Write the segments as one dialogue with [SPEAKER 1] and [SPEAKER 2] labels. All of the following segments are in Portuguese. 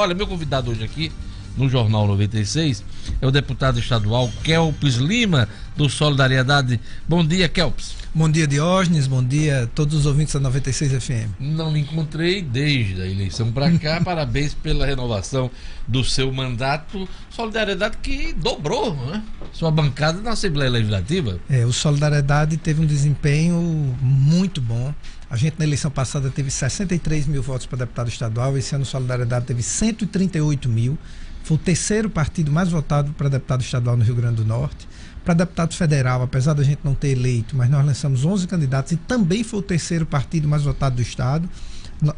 [SPEAKER 1] Olha, meu convidado hoje aqui no Jornal 96 é o deputado estadual Kelps Lima, do Solidariedade. Bom dia, Kelps.
[SPEAKER 2] Bom dia, Diógenes. Bom dia a todos os ouvintes da 96 FM.
[SPEAKER 1] Não me encontrei desde a eleição para cá. Parabéns pela renovação do seu mandato. Solidariedade que dobrou, né, sua bancada na Assembleia Legislativa.
[SPEAKER 2] O Solidariedade teve um desempenho muito bom. A gente na eleição passada teve 63 mil votos para deputado estadual. Esse ano o Solidariedade teve 138 mil. Foi o terceiro partido mais votado para deputado estadual no Rio Grande do Norte. Para deputado federal, apesar da gente não ter eleito, mas nós lançamos 11 candidatos e também foi o terceiro partido mais votado do estado.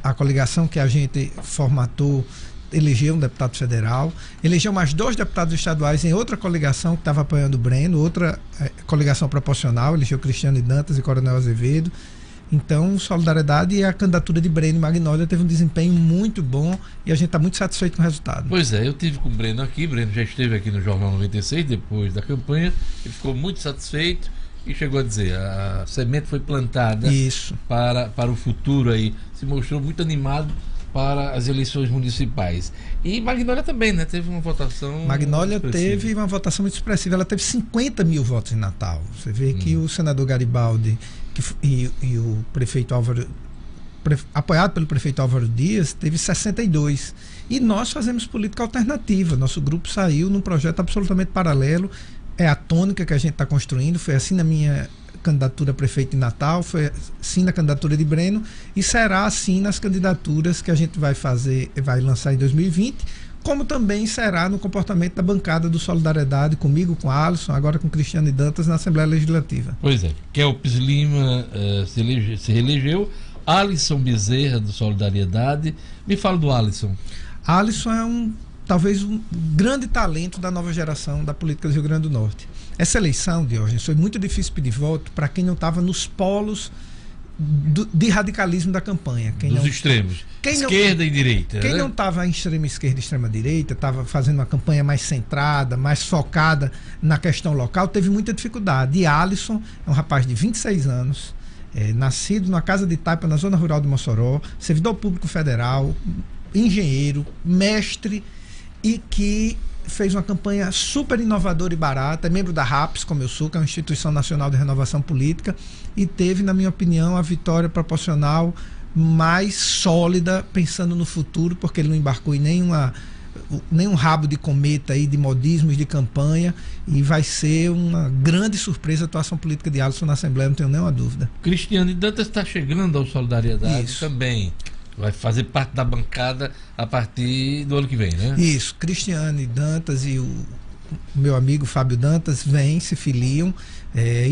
[SPEAKER 2] A coligação que a gente formatou elegeu um deputado federal, elegeu mais 2 deputados estaduais em outra coligação que estava apoiando o Breno, outra coligação proporcional, elegeu Cristiano Dantas e Coronel Azevedo. Então, Solidariedade e a candidatura de Breno e Magnólia teve um desempenho muito bom e a gente está muito satisfeito com o resultado.
[SPEAKER 1] Pois é, eu tive com o Breno aqui, Breno já esteve aqui no Jornal 96 depois da campanha, ele ficou muito satisfeito e chegou a dizer, a semente foi plantada.
[SPEAKER 2] Isso.
[SPEAKER 1] Para o futuro aí, se mostrou muito animado para as eleições municipais. E Magnólia também, né? Teve uma votação.
[SPEAKER 2] Magnólia teve uma votação muito expressiva, ela teve 50 mil votos em Natal. Você vê que o senador Garibaldi e o prefeito Álvaro, apoiado pelo prefeito Álvaro Dias, teve 62. E nós fazemos política alternativa. Nosso grupo saiu num projeto absolutamente paralelo. É a tônica que a gente está construindo. Foi assim na minha candidatura a prefeito de Natal, foi assim na candidatura de Breno e será assim nas candidaturas que a gente vai lançar em 2020, como também será no comportamento da bancada do Solidariedade, comigo, com Alisson, agora com Cristiano Dantas na Assembleia Legislativa.
[SPEAKER 1] Pois é, Kelps Lima se reelegeu, Alisson Bezerra do Solidariedade. Me fala do Alisson.
[SPEAKER 2] Alisson é talvez um grande talento da nova geração da política do Rio Grande do Norte. Essa eleição, Diógenes, foi muito difícil pedir voto para quem não estava nos polos de radicalismo da campanha.
[SPEAKER 1] Dos extremos, esquerda e direita.
[SPEAKER 2] Quem não estava em extrema esquerda e extrema direita, estava fazendo uma campanha mais centrada, mais focada na questão local, teve muita dificuldade. E Alisson é um rapaz de 26 anos, nascido na casa de Taipa, na zona rural de Mossoró, servidor público federal, engenheiro, mestre, e que fez uma campanha super inovadora e barata, é membro da RAPS, como eu sou, que é uma instituição nacional de renovação política, e teve, na minha opinião, a vitória proporcional mais sólida, pensando no futuro, porque ele não embarcou em nenhum rabo de cometa aí de modismos de campanha, e vai ser uma grande surpresa a atuação política de Alisson na Assembleia, não tenho nenhuma dúvida.
[SPEAKER 1] Cristiano Dantas está chegando ao Solidariedade. Isso. Também. Vai fazer parte da bancada a partir do ano que vem, né?
[SPEAKER 2] Isso. Cristiane Dantas e o meu amigo Fábio Dantas se filiam.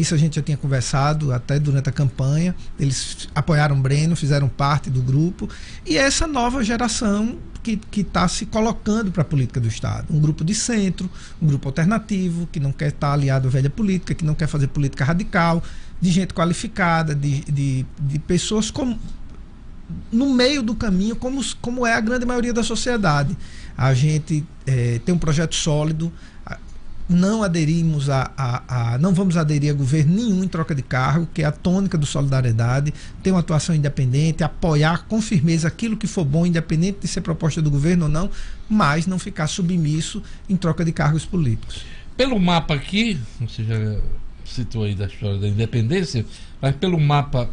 [SPEAKER 2] Isso a gente já tinha conversado até durante a campanha. Eles apoiaram Breno, fizeram parte do grupo. E essa nova geração que está se colocando para a política do Estado. Um grupo de centro, um grupo alternativo, que não quer estar aliado à velha política, que não quer fazer política radical, de gente qualificada, de pessoas no meio do caminho, como é a grande maioria da sociedade. A gente tem um projeto sólido, não aderimos não vamos aderir a governo nenhum em troca de cargo, que é a tônica do Solidariedade, ter uma atuação independente, apoiar com firmeza aquilo que for bom, independente de ser proposta do governo ou não, mas não ficar submisso em troca de cargos políticos.
[SPEAKER 1] Pelo mapa aqui, você já citou aí da história da independência, mas pelo mapa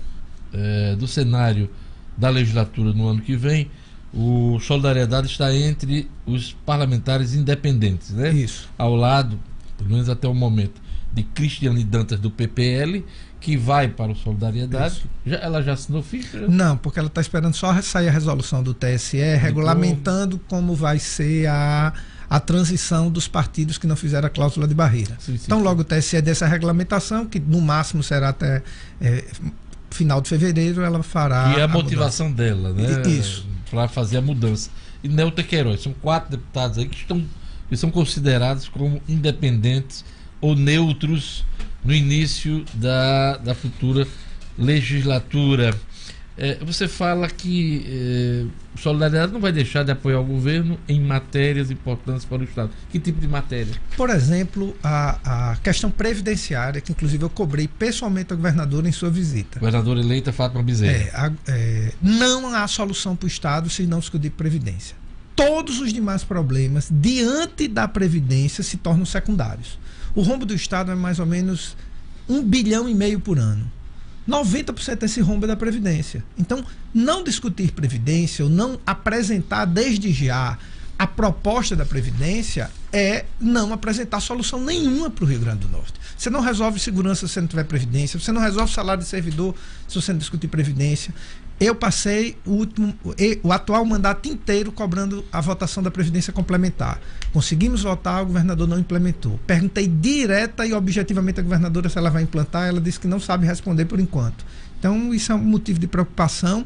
[SPEAKER 1] do cenário da legislatura no ano que vem, o Solidariedade está entre os parlamentares independentes, né?
[SPEAKER 2] Isso.
[SPEAKER 1] Ao lado, pelo menos até o momento, de Cristiane Dantas do PPL, que vai para o Solidariedade. Ela já assinou ficha?
[SPEAKER 2] Não, porque ela está esperando só sair a resolução do TSE regulamentando como vai ser a transição dos partidos que não fizeram a cláusula de barreira. Sim. Então logo o TSE dessa regulamentação, que no máximo será até final de fevereiro, ela fará.
[SPEAKER 1] E a motivação dela, né?
[SPEAKER 2] Isso.
[SPEAKER 1] Para fazer a mudança. E Neuta Queiroz, são 4 deputados aí que são considerados como independentes ou neutros no início da futura legislatura. Você fala que Solidariedade não vai deixar de apoiar o governo em matérias importantes para o Estado. Que tipo de matéria?
[SPEAKER 2] Por exemplo, a questão previdenciária, que inclusive eu cobrei pessoalmente a governadora em sua visita.
[SPEAKER 1] Governadora eleita Fátima Bezerra.
[SPEAKER 2] Não há solução para o Estado se não discutir previdência. todos os demais problemas diante da Previdência se tornam secundários. O rombo do Estado é mais ou menos 1,5 bilhão por ano. 90% desse rombo é da Previdência. Então, não discutir Previdência ou não apresentar desde já a proposta da Previdência é não apresentar solução nenhuma para o Rio Grande do Norte. Você não resolve segurança se você não tiver Previdência, você não resolve salário de servidor se você não discutir Previdência. Eu passei o atual mandato inteiro cobrando a votação da Previdência Complementar. Conseguimos votar, o governador não implementou. Perguntei direta e objetivamente à governadora se ela vai implantar, ela disse que não sabe responder por enquanto. Então, isso é um motivo de preocupação.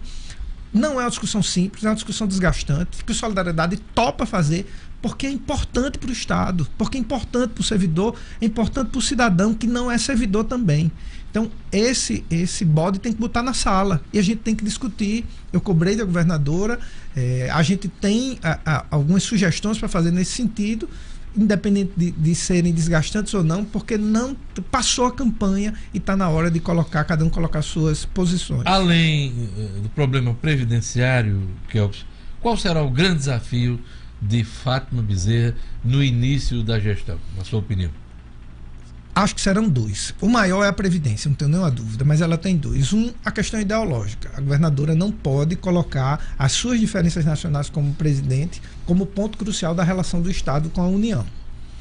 [SPEAKER 2] Não é uma discussão simples, é uma discussão desgastante, que o Solidariedade topa fazer, porque é importante para o Estado, porque é importante para o servidor, é importante para o cidadão que não é servidor também. Então, esse bode tem que botar na sala e a gente tem que discutir. Eu cobrei da governadora, a gente tem algumas sugestões para fazer nesse sentido, independente de serem desgastantes ou não, porque não passou a campanha e está na hora de cada um colocar suas posições.
[SPEAKER 1] Além do problema previdenciário, Kelps, qual será o grande desafio de Fátima Bezerra no início da gestão, na sua opinião?
[SPEAKER 2] Acho que serão dois. O maior é a Previdência, não tenho nenhuma dúvida, mas ela tem dois. A questão ideológica. A governadora não pode colocar as suas diferenças nacionais como presidente como ponto crucial da relação do Estado com a União.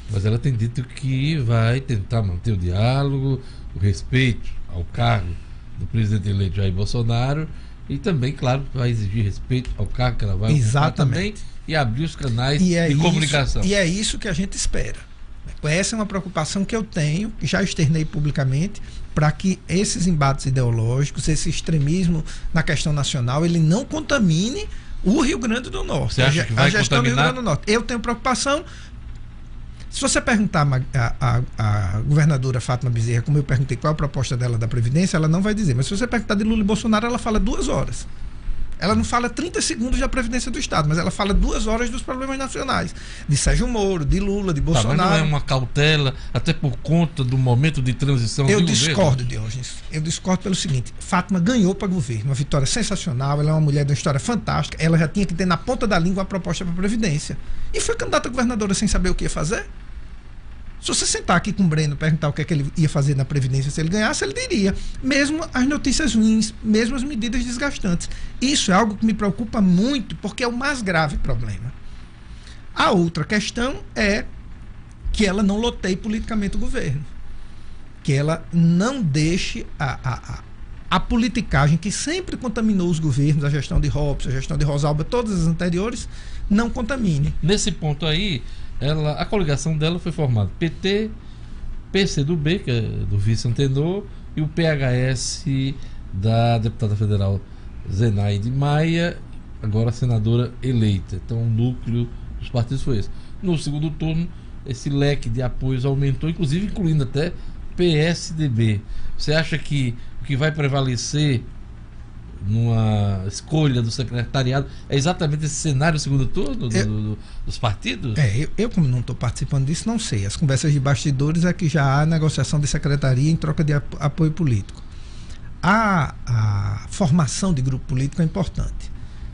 [SPEAKER 1] Mas ela tem dito que vai tentar manter o diálogo, o respeito ao cargo do presidente eleito Jair Bolsonaro e também, claro, vai exigir respeito ao cargo que ela vai ocupar também e abrir os canais de comunicação.
[SPEAKER 2] E é isso que a gente espera. Essa é uma preocupação que eu tenho, que já externei publicamente, para que esses embates ideológicos, esse extremismo na questão nacional, ele não contamine o Rio Grande do Norte.
[SPEAKER 1] Você acha que vai
[SPEAKER 2] a gestão
[SPEAKER 1] contaminar?
[SPEAKER 2] do Rio Grande do Norte. Eu tenho preocupação. Se você perguntar a governadora Fátima Bezerra, como eu perguntei qual é a proposta dela da Previdência, ela não vai dizer. Mas se você perguntar de Lula e Bolsonaro, ela fala 2 horas. Ela não fala 30 segundos da Previdência do Estado, mas ela fala 2 horas dos problemas nacionais. De Sérgio Moro, de Lula, de Bolsonaro.
[SPEAKER 1] Mas não é uma cautela, até por conta do momento de transição
[SPEAKER 2] Eu discordo, Diógenes. Eu discordo pelo seguinte: Fátima ganhou para governo, uma vitória sensacional, ela é uma mulher de uma história fantástica, ela já tinha que ter na ponta da língua a proposta para a Previdência. E foi candidata a governadora sem saber o que ia fazer? Se você sentar aqui com o Breno e perguntar o que é que ele ia fazer na Previdência se ele ganhasse, ele diria. Mesmo as notícias ruins, mesmo as medidas desgastantes. Isso é algo que me preocupa muito, porque é o mais grave problema. A outra questão é que ela não loteie politicamente o governo. Que ela não deixe a politicagem que sempre contaminou os governos, a gestão de Robson, a gestão de Rosalba, todas as anteriores, não contamine.
[SPEAKER 1] Nesse ponto aí, a coligação dela foi formada PT, PCdoB, que é do vice Antenor, e o PHS da deputada federal Zenaide Maia, agora senadora eleita. Então o núcleo dos partidos foi esse. No segundo turno, esse leque de apoios aumentou, inclusive incluindo até PSDB. Você acha que o que vai prevalecer numa escolha do secretariado é exatamente esse cenário segundo turno dos partidos?
[SPEAKER 2] Eu como não estou participando disso, não sei. As conversas de bastidores é que já há negociação de secretaria em troca de apoio político. A formação de grupo político é importante,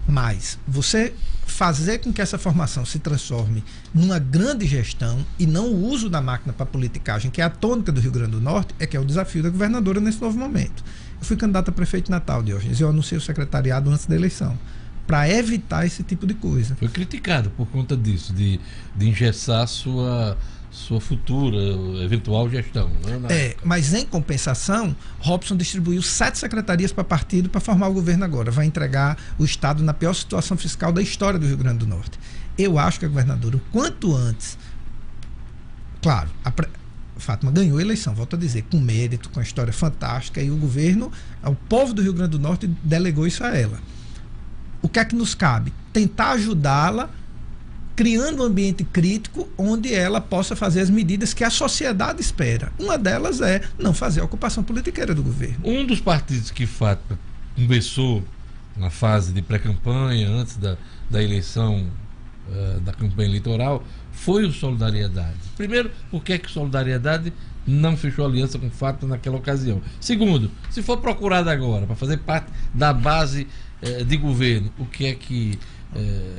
[SPEAKER 2] mas você fazer com que essa formação se transforme numa grande gestão e não o uso da máquina para politicagem, que é a tônica do Rio Grande do Norte, é que é o desafio da governadora nesse novo momento. Eu fui candidato a prefeito de Natal, Diógenes, e eu anunciei o secretariado antes da eleição, para evitar esse tipo de coisa.
[SPEAKER 1] Foi criticado por conta disso, de engessar sua futura eventual gestão.
[SPEAKER 2] Mas em compensação, Robson distribuiu 7 secretarias para partido para formar o governo agora. Vai entregar o Estado na pior situação fiscal da história do Rio Grande do Norte. Eu acho que a governadora, o quanto antes, claro, Fátima ganhou a eleição, volto a dizer, com mérito, com a história fantástica, e o governo, o povo do Rio Grande do Norte delegou isso a ela. O que é que nos cabe? Tentar ajudá-la, criando um ambiente crítico onde ela possa fazer as medidas que a sociedade espera. Uma delas é não fazer a ocupação politiqueira do governo.
[SPEAKER 1] Um dos partidos que Fátima conversou na fase de pré-campanha, antes da eleição, da campanha eleitoral, foi o Solidariedade. Primeiro, por que Solidariedade não fechou aliança com Fátima naquela ocasião? Segundo, se for procurada agora para fazer parte da base de governo, o que é que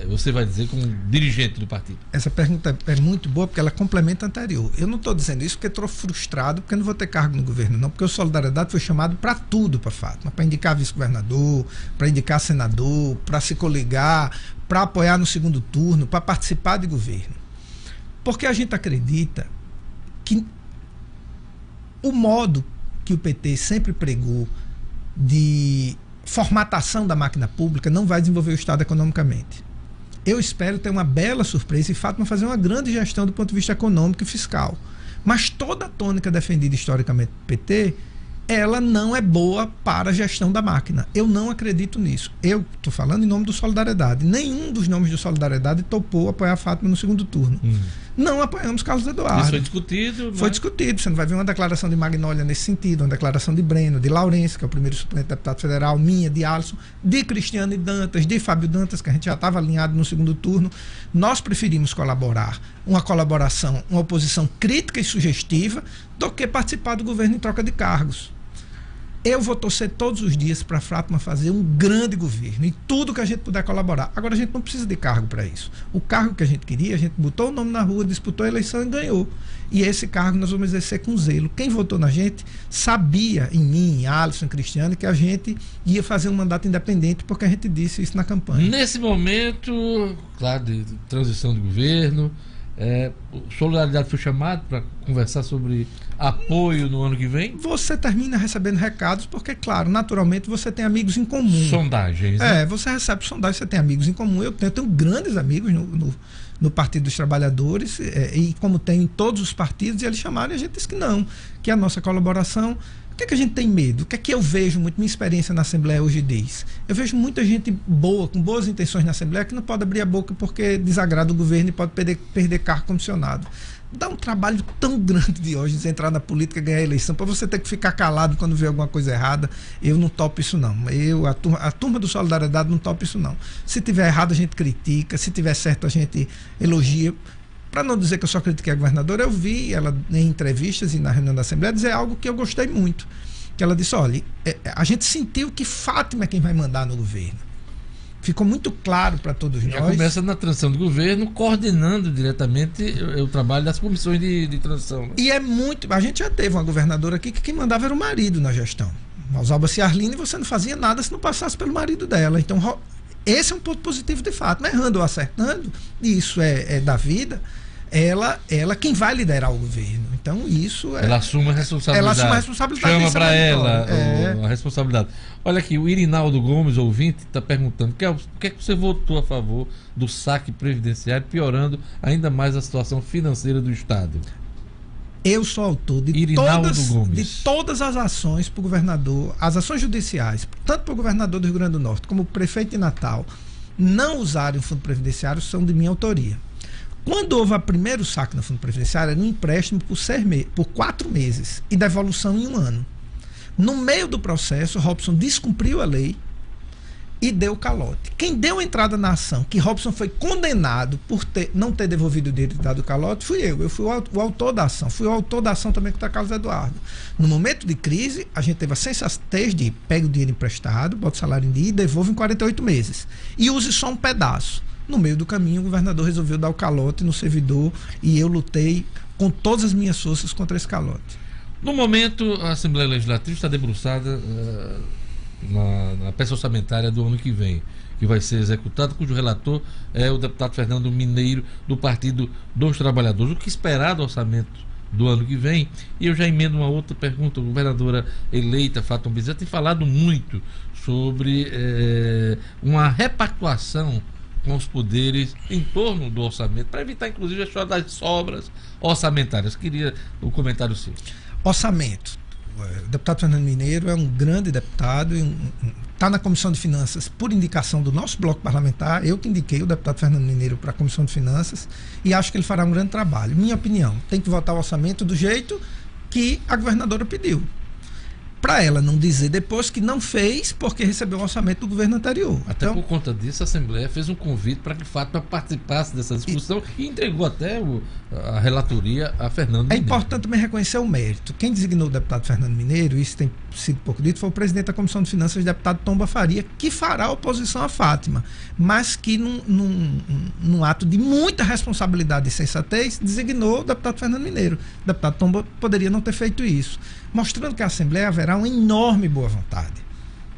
[SPEAKER 1] você vai dizer como dirigente do partido?
[SPEAKER 2] Essa pergunta é muito boa porque ela complementa a anterior. Eu não estou dizendo isso porque estou frustrado porque não vou ter cargo no governo, não, porque o Solidariedade foi chamado para tudo para Fátima, para indicar vice-governador, para indicar senador, para se coligar, para apoiar no segundo turno, para participar de governo. Porque a gente acredita que o modo que o PT sempre pregou de formatação da máquina pública não vai desenvolver o Estado economicamente. Eu espero ter uma bela surpresa e Fátima fazer uma grande gestão do ponto de vista econômico e fiscal. Mas toda a tônica defendida historicamente pelo PT, ela não é boa para a gestão da máquina. Eu não acredito nisso. Eu estou falando em nome do Solidariedade. Nenhum dos nomes do Solidariedade topou apoiar a Fátima no segundo turno. Não apoiamos Carlos Eduardo.
[SPEAKER 1] Isso foi discutido?
[SPEAKER 2] Foi discutido. Você não vai ver uma declaração de Magnólia nesse sentido, uma declaração de Breno, de Laurence, que é o primeiro suplente deputado federal, minha, de Alisson, de Cristiane Dantas, de Fábio Dantas, que a gente já estava alinhado no segundo turno. Nós preferimos colaborar, uma colaboração, uma oposição crítica e sugestiva, do que participar do governo em troca de cargos. Eu vou torcer todos os dias para a Fátima fazer um grande governo e tudo que a gente puder colaborar. Agora, a gente não precisa de cargo para isso. O cargo que a gente queria, a gente botou o nome na rua, disputou a eleição e ganhou. E esse cargo nós vamos exercer com zelo. Quem votou na gente sabia, em mim, em Alisson, em Cristiane, que a gente ia fazer um mandato independente, porque a gente disse isso na campanha.
[SPEAKER 1] Nesse momento, claro, de transição de governo, o Solidariedade foi chamado para conversar sobre apoio no ano que vem?
[SPEAKER 2] Você termina recebendo recados porque, claro, naturalmente você tem amigos em comum.
[SPEAKER 1] Sondagens, né?
[SPEAKER 2] Você recebe sondagens, você tem amigos em comum. Eu tenho grandes amigos no Partido dos Trabalhadores e como tem em todos os partidos, e eles chamaram e a gente disse que não, que a nossa colaboração... O que é que a gente tem medo? O que é que eu vejo muito, minha experiência na Assembleia hoje diz? Eu vejo muita gente boa, com boas intenções na Assembleia, que não pode abrir a boca porque desagrada o governo e pode perder cargo comissionado. Dá um trabalho tão grande de hoje entrar na política e ganhar a eleição, para você ter que ficar calado quando vê alguma coisa errada. Eu não topo isso não. A turma do Solidariedade não topa isso não. Se tiver errado a gente critica, se tiver certo a gente elogia. Para não dizer que eu só critiquei a governadora, eu vi ela em entrevistas e na reunião da Assembleia dizer algo que eu gostei muito. Que ela disse, olha, a gente sentiu que Fátima é quem vai mandar no governo. Ficou muito claro para todos nós.
[SPEAKER 1] Já começa na transição do governo, coordenando diretamente o trabalho das comissões de transição. Né?
[SPEAKER 2] E a gente já teve uma governadora aqui que quem mandava era o marido na gestão. Rosalba Ciarline, você não fazia nada se não passasse pelo marido dela. Então, esse é um ponto positivo de Fátima. Errando ou acertando, isso é da vida. Ela quem vai liderar o governo. Então, isso
[SPEAKER 1] ela assume a responsabilidade. Chama para ela a responsabilidade. Olha aqui, o Irinaldo Gomes, ouvinte, está perguntando por que você votou a favor do saque previdenciário, piorando ainda mais a situação financeira do Estado?
[SPEAKER 2] Eu sou autor de todas as ações para o governador, as ações judiciais, tanto para o governador do Rio Grande do Norte como o prefeito de Natal, não usarem o fundo previdenciário, são de minha autoria. Quando houve o primeiro saque no fundo previdenciário, era um empréstimo por 4 meses e devolução em 1 ano. No meio do processo, Robson descumpriu a lei e deu calote. Quem deu entrada na ação, que Robson foi condenado por não ter devolvido o dinheiro e dado calote, fui eu. Eu fui o autor da ação. Fui o autor da ação também contra Carlos Eduardo. No momento de crise, a gente teve a sensatez de pegue o dinheiro emprestado, bota o salário em dia e devolve em 48 meses. E use só um pedaço. No meio do caminho, o governador resolveu dar o calote no servidor e eu lutei com todas as minhas forças contra esse calote.
[SPEAKER 1] No momento, a Assembleia Legislativa está debruçada na peça orçamentária do ano que vem, que vai ser executada, cujo relator é o deputado Fernando Mineiro, do Partido dos Trabalhadores. O que esperar do orçamento do ano que vem? E eu já emendo uma outra pergunta. A governadora eleita, Fátima Bezerra, tem falado muito sobre uma repactuação com os poderes em torno do orçamento, para evitar inclusive a história das sobras orçamentárias. Queria o comentário seu.
[SPEAKER 2] Orçamento. O deputado Fernando Mineiro é um grande deputado, está na Comissão de Finanças por indicação do nosso bloco parlamentar. Eu que indiquei o deputado Fernando Mineiro para a Comissão de Finanças e acho que ele fará um grande trabalho. Minha opinião, tem que votar o orçamento do jeito que a governadora pediu. para ela não dizer depois que não fez porque recebeu o orçamento do governo anterior.
[SPEAKER 1] Até
[SPEAKER 2] então,
[SPEAKER 1] por conta disso, a Assembleia fez um convite para que Fátima participasse dessa discussão e entregou até a relatoria a Fernando Mineiro.
[SPEAKER 2] É importante também reconhecer o mérito. Quem designou o deputado Fernando Mineiro, isso tem sido pouco dito, foi o presidente da Comissão de Finanças, o deputado Tomba Faria, que fará oposição a Fátima, mas que num ato de muita responsabilidade e sensatez, designou o deputado Fernando Mineiro. O deputado Tomba poderia não ter feito isso, mostrando que a Assembleia haverá uma enorme boa vontade.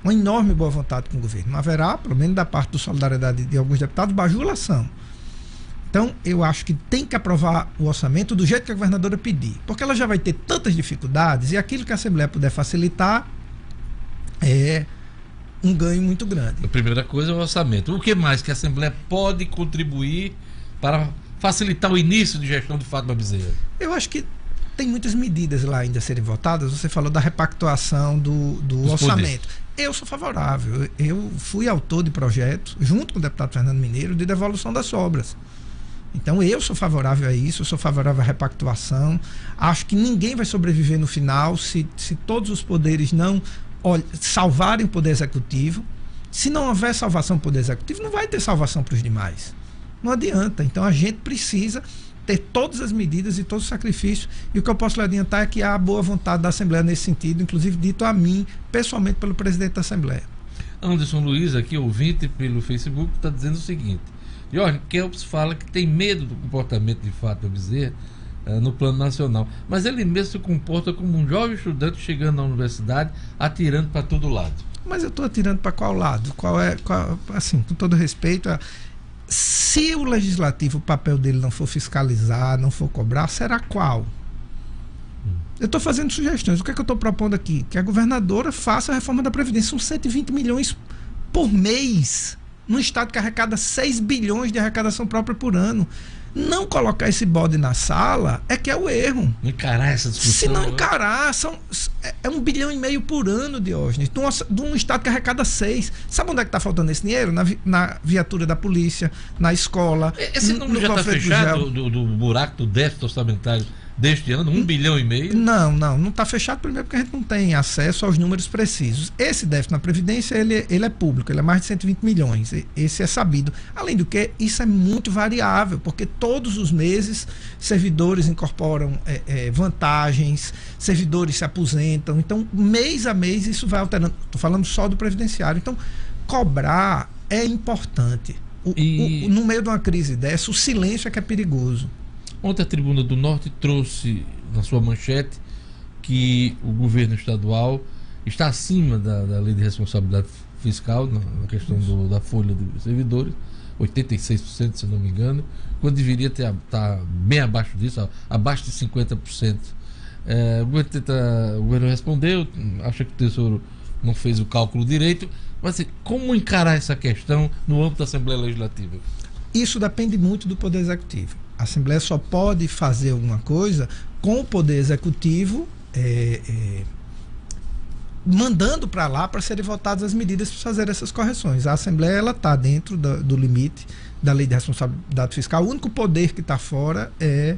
[SPEAKER 2] Uma enorme boa vontade com o governo. Não haverá, pelo menos da parte do Solidariedade de alguns deputados, bajulação. Então, eu acho que tem que aprovar o orçamento do jeito que a governadora pedir, porque ela já vai ter tantas dificuldades e aquilo que a Assembleia puder facilitar é um ganho muito grande.
[SPEAKER 1] A primeira coisa é o orçamento. O que mais que a Assembleia pode contribuir para facilitar o início de gestão de Fátima Bezerra?
[SPEAKER 2] Eu acho que tem muitas medidas lá ainda a serem votadas. Você falou da repactuação do orçamento. Poderes. Eu sou favorável. Eu fui autor de projetos, junto com o deputado Fernando Mineiro, de devolução das obras. Então eu sou favorável a isso, eu sou favorável à repactuação. Acho que ninguém vai sobreviver no final se todos os poderes não salvarem o poder executivo. Se não houver salvação do poder executivo, não vai ter salvação para os demais. Não adianta. Então a gente precisa ter todas as medidas e todos os sacrifícios. E o que eu posso lhe adiantar é que há boa vontade da Assembleia nesse sentido, inclusive dito a mim, pessoalmente, pelo presidente da Assembleia.
[SPEAKER 1] Anderson Luiz, aqui, ouvinte pelo Facebook, está dizendo o seguinte: Jorge Kelps fala que tem medo do comportamento de Fátima Bezerra no plano nacional, mas ele mesmo se comporta como um jovem estudante chegando na universidade, atirando para todo lado.
[SPEAKER 2] Mas eu estou atirando para qual lado? Assim, com todo respeito, se o legislativo, o papel dele não for fiscalizar, não for cobrar, será qual? Eu estou fazendo sugestões. O que é que eu estou propondo aqui? Que a governadora faça a reforma da Previdência. São 120 milhões por mês, num estado que arrecada 6 bilhões de arrecadação própria por ano. Não colocar esse bode na sala é que é o erro.
[SPEAKER 1] Não encarar essa discussão.
[SPEAKER 2] Se não encarar, é 1,5 bilhão por ano, Diógenes, de um estado que arrecada 6. Sabe onde é que está faltando esse dinheiro? Na viatura da polícia, na escola.
[SPEAKER 1] Esse número já está fechado do buraco do déficit orçamentário deste ano, 1,5 bilhão?
[SPEAKER 2] Não está fechado, primeiro porque a gente não tem acesso aos números precisos. Esse déficit na Previdência, ele é público, ele é mais de 120 milhões, esse é sabido. Além do que, isso é muito variável, porque todos os meses servidores incorporam vantagens, servidores se aposentam, então mês a mês isso vai alterando. Estou falando só do previdenciário. Então, cobrar é importante. No meio de uma crise dessa, o silêncio é que é perigoso.
[SPEAKER 1] Ontem a Tribuna do Norte trouxe na sua manchete que o governo estadual está acima da lei de responsabilidade fiscal na questão da folha dos servidores, 86%, se não me engano, quando deveria estar bem abaixo disso, abaixo de 50%. O governo respondeu, acha que o Tesouro não fez o cálculo direito, mas assim, como encarar essa questão no âmbito da Assembleia Legislativa?
[SPEAKER 2] Isso depende muito do Poder Executivo. A Assembleia só pode fazer alguma coisa com o Poder Executivo mandando para lá para serem votadas as medidas para fazer essas correções. A Assembleia está dentro do limite da lei de responsabilidade fiscal. O único poder que está fora é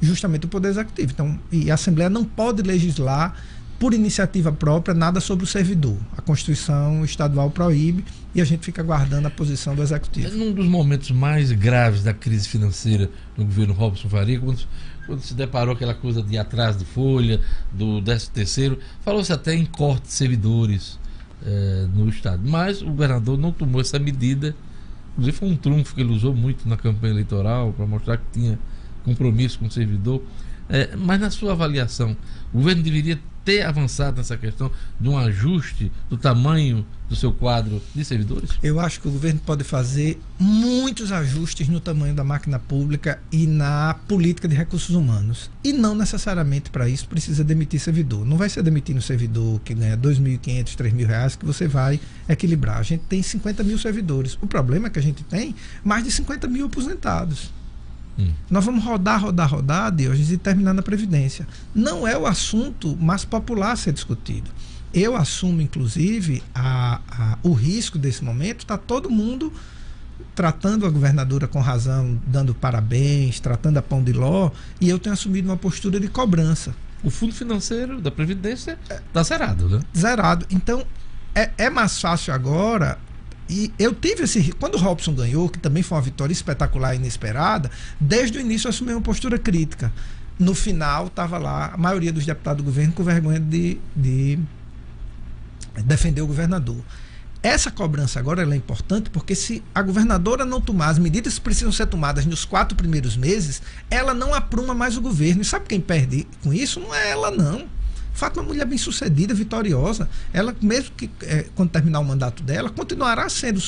[SPEAKER 2] justamente o Poder Executivo. Então, e a Assembleia não pode legislar por iniciativa própria nada sobre o servidor. A Constituição estadual proíbe e a gente fica aguardando a posição do Executivo.
[SPEAKER 1] Num dos momentos mais graves da crise financeira no governo Robson Faria, quando se deparou aquela coisa de atraso de folha, do 13º, falou-se até em corte de servidores no Estado. Mas o governador não tomou essa medida. Inclusive foi um trunfo que ele usou muito na campanha eleitoral para mostrar que tinha compromisso com o servidor. Mas na sua avaliação, o governo deveria ter avançado nessa questão de um ajuste do tamanho do seu quadro de servidores?
[SPEAKER 2] Eu acho que o governo pode fazer muitos ajustes no tamanho da máquina pública e na política de recursos humanos. E não necessariamente para isso precisa demitir servidor. Não vai ser demitindo servidor que ganha R$2.500, R$3.000 que você vai equilibrar. A gente tem 50 mil servidores. O problema é que a gente tem mais de 50 mil aposentados. Nós vamos rodar, Diógenes, e terminar na Previdência. Não é o assunto mais popular a ser discutido. Eu assumo, inclusive, o risco desse momento. Está todo mundo tratando a governadora com razão, dando parabéns, tratando a pão de ló, e eu tenho assumido uma postura de cobrança.
[SPEAKER 1] o fundo financeiro da Previdência está zerado, né?
[SPEAKER 2] Zerado. Então, é mais fácil agora. E eu tive quando o Robson ganhou, que também foi uma vitória espetacular e inesperada, desde o início eu assumi uma postura crítica. No final, estava lá a maioria dos deputados do governo com vergonha de defender o governador. Essa cobrança agora ela é importante porque se a governadora não tomar as medidas que precisam ser tomadas nos 4 primeiros meses, ela não apruma mais o governo. E sabe quem perde com isso? Não é ela, não. Fátima é uma mulher bem-sucedida, vitoriosa. Ela, mesmo que quando terminar o mandato dela, continuará sendo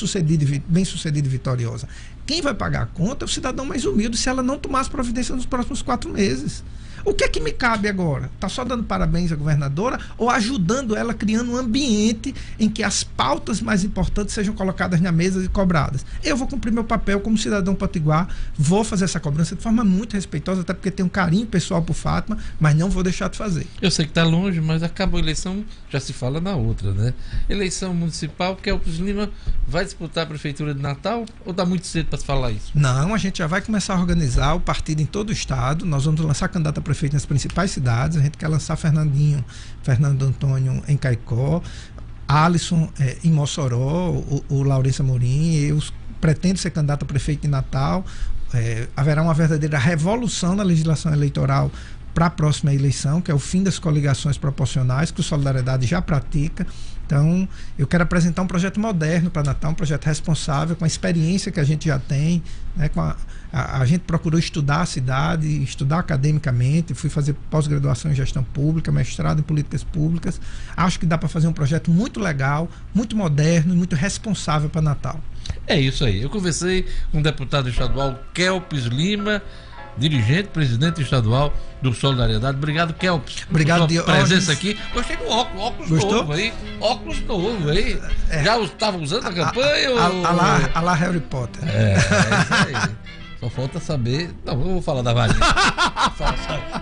[SPEAKER 2] bem-sucedida e vitoriosa. Quem vai pagar a conta é o cidadão mais humilde se ela não tomar as providências nos próximos 4 meses. O que é que me cabe agora? Está só dando parabéns à governadora ou ajudando ela, criando um ambiente em que as pautas mais importantes sejam colocadas na mesa e cobradas? Eu vou cumprir meu papel como cidadão potiguar, vou fazer essa cobrança de forma muito respeitosa, até porque tenho um carinho pessoal por Fátima, mas não vou deixar de fazer.
[SPEAKER 1] Eu sei que está longe, mas acabou a eleição, já se fala na outra, né? Eleição municipal, Kelps Lima vai disputar a Prefeitura de Natal ou está muito cedo para se falar isso?
[SPEAKER 2] Não, a gente já vai começar a organizar o partido em todo o estado, nós vamos lançar candidato a prefeito nas principais cidades, a gente quer lançar Fernando Antônio em Caicó, Alisson em Mossoró, o Laurence Amorim, eu pretendo ser candidato a prefeito de Natal. Haverá uma verdadeira revolução na legislação eleitoral para a próxima eleição, que é o fim das coligações proporcionais, que o Solidariedade já pratica. Então, eu quero apresentar um projeto moderno para Natal, um projeto responsável, com a experiência que a gente já tem, né, a gente procurou estudar a cidade, estudar academicamente, fui fazer pós-graduação em gestão pública, mestrado em políticas públicas. Acho que dá para fazer um projeto muito legal, muito moderno e muito responsável para Natal.
[SPEAKER 1] É isso aí. Eu conversei com o deputado estadual Kelps Lima, dirigente, presidente estadual do Solidariedade. Obrigado, Kelps.
[SPEAKER 2] Obrigado,
[SPEAKER 1] pela sua presença aqui. Gostei do óculos
[SPEAKER 2] Gostou?
[SPEAKER 1] novo aí. Óculos novo aí. Já estava usando na campanha?
[SPEAKER 2] A lá Harry Potter.
[SPEAKER 1] É isso aí. Só falta saber. Não, eu vou falar da varinha.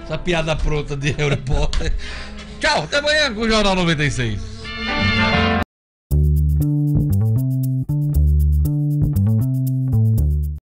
[SPEAKER 1] essa piada pronta de Harry Potter. Tchau, até amanhã com o Jornal 96.